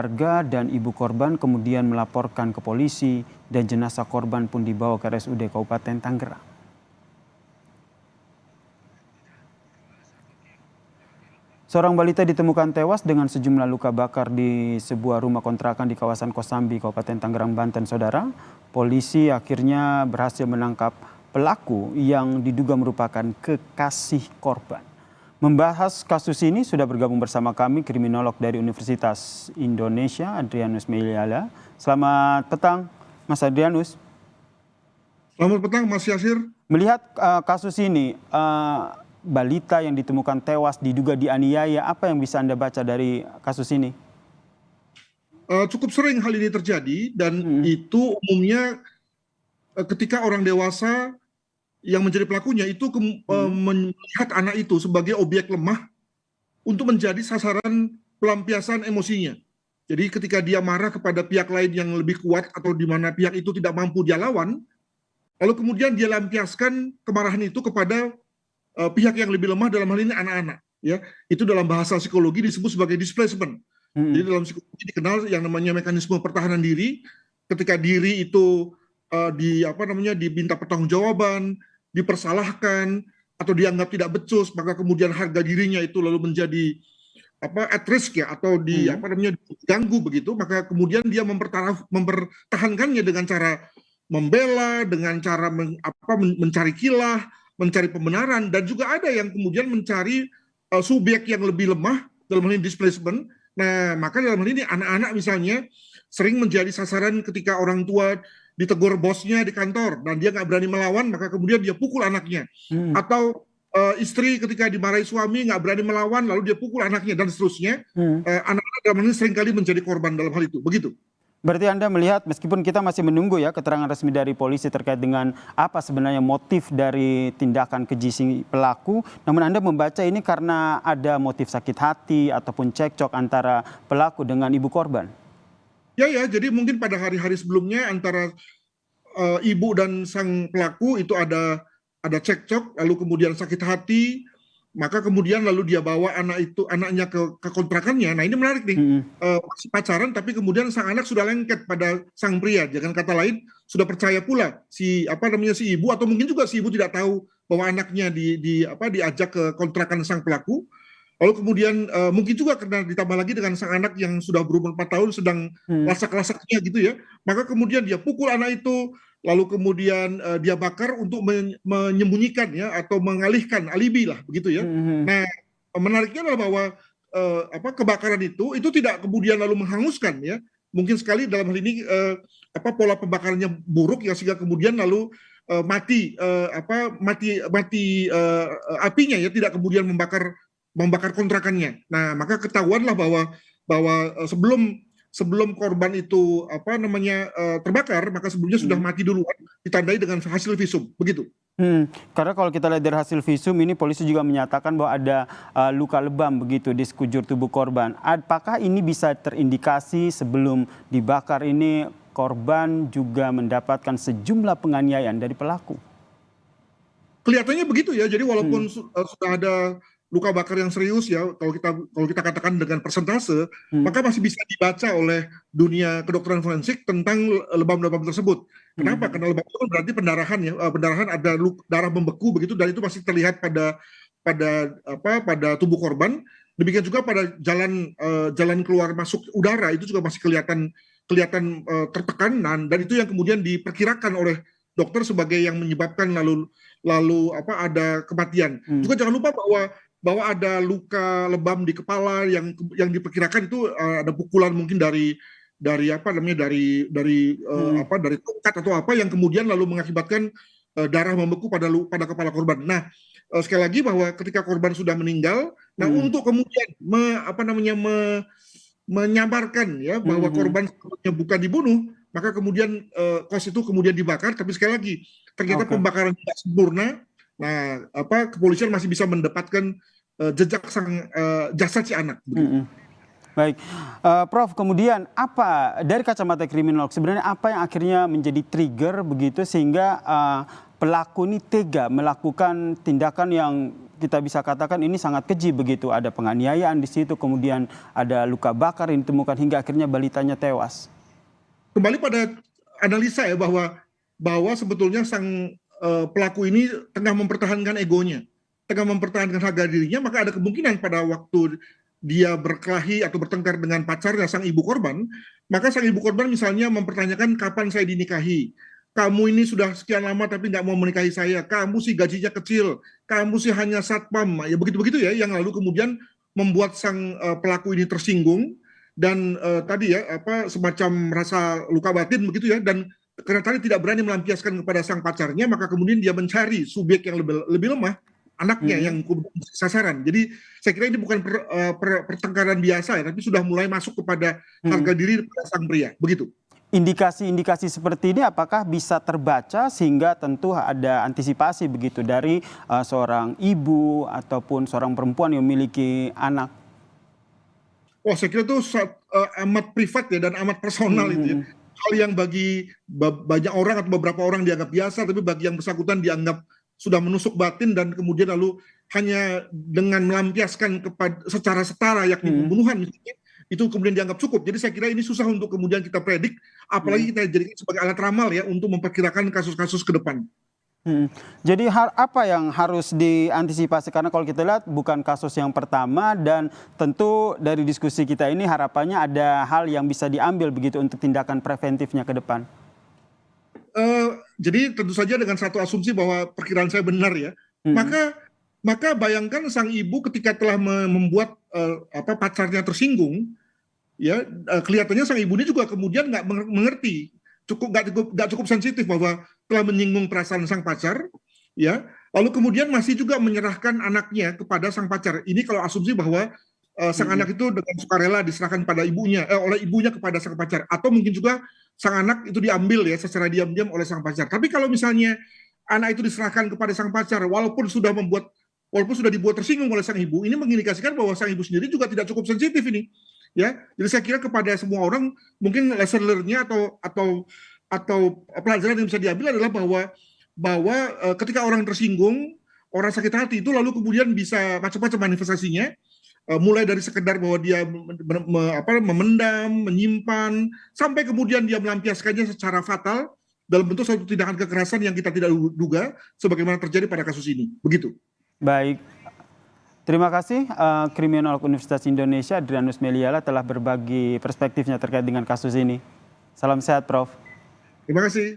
keluarga dan ibu korban kemudian melaporkan ke polisi dan jenazah korban pun dibawa ke RSUD Kabupaten Tangerang. Seorang balita ditemukan tewas dengan sejumlah luka bakar di sebuah rumah kontrakan di kawasan Kosambi, Kabupaten Tangerang, Banten, Saudara. Polisi akhirnya berhasil menangkap pelaku yang diduga merupakan kekasih korban. Membahas kasus ini sudah bergabung bersama kami kriminolog dari Universitas Indonesia, Adrianus Meliala. Selamat petang, Mas Adrianus. Selamat petang, Mas Yasir. Melihat kasus ini, balita yang ditemukan tewas diduga dianiaya, apa yang bisa Anda baca dari kasus ini? Cukup sering hal ini terjadi dan itu umumnya ketika orang dewasa yang menjadi pelakunya itu melihat anak itu sebagai objek lemah untuk menjadi sasaran pelampiasan emosinya. Jadi ketika dia marah kepada pihak lain yang lebih kuat atau di mana pihak itu tidak mampu dia lawan, lalu kemudian dia lampiaskan kemarahan itu kepada pihak yang lebih lemah, dalam hal ini anak-anak, ya. Itu dalam bahasa psikologi disebut sebagai displacement. Jadi dalam psikologi dikenal yang namanya mekanisme pertahanan diri. Ketika diri itu diminta pertanggungjawaban, dipersalahkan atau dianggap tidak becus, maka kemudian harga dirinya itu lalu menjadi at risk, ya, atau diganggu begitu, maka kemudian dia mempertahankannya dengan cara membela, dengan cara mencari kilah, mencari pembenaran, dan juga ada yang kemudian mencari subjek yang lebih lemah dalam hal ini displacement. Nah, maka dalam hal ini anak-anak misalnya sering menjadi sasaran ketika orang tua ditegur bosnya di kantor dan dia nggak berani melawan, maka kemudian dia pukul anaknya. Atau istri ketika dimarahi suami nggak berani melawan, lalu dia pukul anaknya, dan seterusnya. Anak-anak dalam hal ini seringkali menjadi korban dalam hal itu. Begitu. Berarti Anda melihat, meskipun kita masih menunggu ya keterangan resmi dari polisi terkait dengan apa sebenarnya motif dari tindakan keji si pelaku, namun Anda membaca ini karena ada motif sakit hati ataupun cekcok antara pelaku dengan ibu korban? Ya, jadi mungkin pada hari-hari sebelumnya antara ibu dan sang pelaku itu ada cekcok, lalu kemudian sakit hati, maka kemudian lalu dia bawa anaknya ke kontrakannya. Nah, ini menarik nih. Masih pacaran tapi kemudian sang anak sudah lengket pada sang pria. Jangan kata lain, sudah percaya pula si ibu, atau mungkin juga si ibu tidak tahu bahwa anaknya diajak ke kontrakan sang pelaku. Lalu kemudian mungkin juga karena ditambah lagi dengan sang anak yang sudah berumur 4 tahun sedang lasak-lasaknya gitu ya. Maka kemudian dia pukul anak itu, lalu kemudian dia bakar untuk menyembunyikan, ya, atau mengalihkan alibi lah begitu ya. Nah, menariknya adalah bahwa kebakaran itu tidak kemudian lalu menghanguskan, ya. Mungkin sekali dalam hal ini pola pembakarannya buruk, ya, sehingga kemudian lalu mati apinya, ya, tidak kemudian membakar kontrakannya. Nah, maka ketahuanlah bahwa sebelum korban itu terbakar, maka sebelumnya sudah mati duluan, ditandai dengan hasil visum, begitu. Karena kalau kita lihat dari hasil visum ini, polisi juga menyatakan bahwa ada luka lebam begitu di sekujur tubuh korban. Apakah ini bisa terindikasi sebelum dibakar ini korban juga mendapatkan sejumlah penganiayaan dari pelaku? Kelihatannya begitu, ya. Jadi walaupun sudah ada luka bakar yang serius, ya, kalau kita katakan dengan persentase, maka masih bisa dibaca oleh dunia kedokteran forensik tentang lebam-lebam tersebut. Kenapa? Karena lebam itu berarti pendarahan, ya, pendarahan, ada darah membeku begitu, dan itu masih terlihat pada tubuh korban. Demikian juga pada jalan keluar masuk udara itu juga masih kelihatan tertekan, dan itu yang kemudian diperkirakan oleh dokter sebagai yang menyebabkan lalu ada kematian. Juga jangan lupa bahwa ada luka lebam di kepala yang diperkirakan itu ada pukulan mungkin dari tongkat atau apa yang kemudian lalu mengakibatkan darah membeku pada kepala korban. Nah, sekali lagi bahwa ketika korban sudah meninggal, nah, untuk kemudian menyamarkan, ya, bahwa korban bukan dibunuh, maka kemudian kos itu kemudian dibakar. Tapi sekali lagi ternyata pembakaran tidak sempurna. Nah, kepolisian masih bisa mendapatkan jejak jasad si anak. Baik, Prof, kemudian apa dari kacamata kriminolog sebenarnya apa yang akhirnya menjadi trigger begitu sehingga pelaku ini tega melakukan tindakan yang kita bisa katakan ini sangat keji begitu. Ada penganiayaan di situ, kemudian ada luka bakar yang ditemukan hingga akhirnya balitanya tewas. Kembali pada analisa ya bahwa sebetulnya sang pelaku ini tengah mempertahankan egonya, tengah mempertahankan harga dirinya, maka ada kemungkinan pada waktu dia berkelahi atau bertengkar dengan pacarnya sang ibu korban, maka sang ibu korban misalnya mempertanyakan kapan saya dinikahi. Kamu ini sudah sekian lama tapi nggak mau menikahi saya. Kamu sih gajinya kecil. Kamu sih hanya satpam. Ya begitu-begitu ya, yang lalu kemudian membuat sang pelaku ini tersinggung dan tadi ya semacam rasa luka batin begitu ya, dan karena tadi tidak berani melampiaskan kepada sang pacarnya, maka kemudian dia mencari subjek yang lebih lemah, anaknya yang sasaran. Jadi saya kira ini bukan pertengkaran biasa ya, tapi sudah mulai masuk kepada harga diri pada sang pria. Begitu. Indikasi-indikasi seperti ini apakah bisa terbaca sehingga tentu ada antisipasi begitu dari seorang ibu ataupun seorang perempuan yang memiliki anak? Wah, saya kira itu amat privat ya dan amat personal itu ya. Hal yang bagi banyak orang atau beberapa orang dianggap biasa, tapi bagi yang bersangkutan dianggap sudah menusuk batin dan kemudian lalu hanya dengan melampiaskan secara setara yakni pembunuhan misalnya, itu kemudian dianggap cukup. Jadi saya kira ini susah untuk kemudian kita predik, apalagi kita jadikan sebagai alat ramal ya untuk memperkirakan kasus-kasus ke depan. Jadi hal apa yang harus diantisipasi? Karena kalau kita lihat bukan kasus yang pertama dan tentu dari diskusi kita ini harapannya ada hal yang bisa diambil begitu untuk tindakan preventifnya ke depan. Jadi tentu saja dengan satu asumsi bahwa perkiraan saya benar ya, maka bayangkan sang ibu ketika telah membuat pacarnya tersinggung, ya kelihatannya sang ibu ini juga kemudian nggak mengerti, nggak cukup sensitif bahwa telah menyinggung perasaan sang pacar, ya lalu kemudian masih juga menyerahkan anaknya kepada sang pacar. Ini kalau asumsi bahwa sang anak itu dengan sukarela diserahkan pada ibunya, oleh ibunya kepada sang pacar, atau mungkin juga sang anak itu diambil ya secara diam-diam oleh sang pacar. Tapi kalau misalnya anak itu diserahkan kepada sang pacar, walaupun sudah dibuat tersinggung oleh sang ibu, ini mengindikasikan bahwa sang ibu sendiri juga tidak cukup sensitif ini. Ya, jadi saya kira kepada semua orang mungkin lesson learn-nya atau pelajaran yang bisa diambil adalah bahwa ketika orang tersinggung, orang sakit hati itu lalu kemudian bisa macam-macam manifestasinya, mulai dari sekedar bahwa dia memendam, menyimpan, sampai kemudian dia melampiaskannya secara fatal dalam bentuk suatu tindakan kekerasan yang kita tidak duga, sebagaimana terjadi pada kasus ini. Begitu. Baik. Terima kasih Kriminolog Universitas Indonesia Adrianus Meliala telah berbagi perspektifnya terkait dengan kasus ini. Salam sehat, Prof. Terima kasih.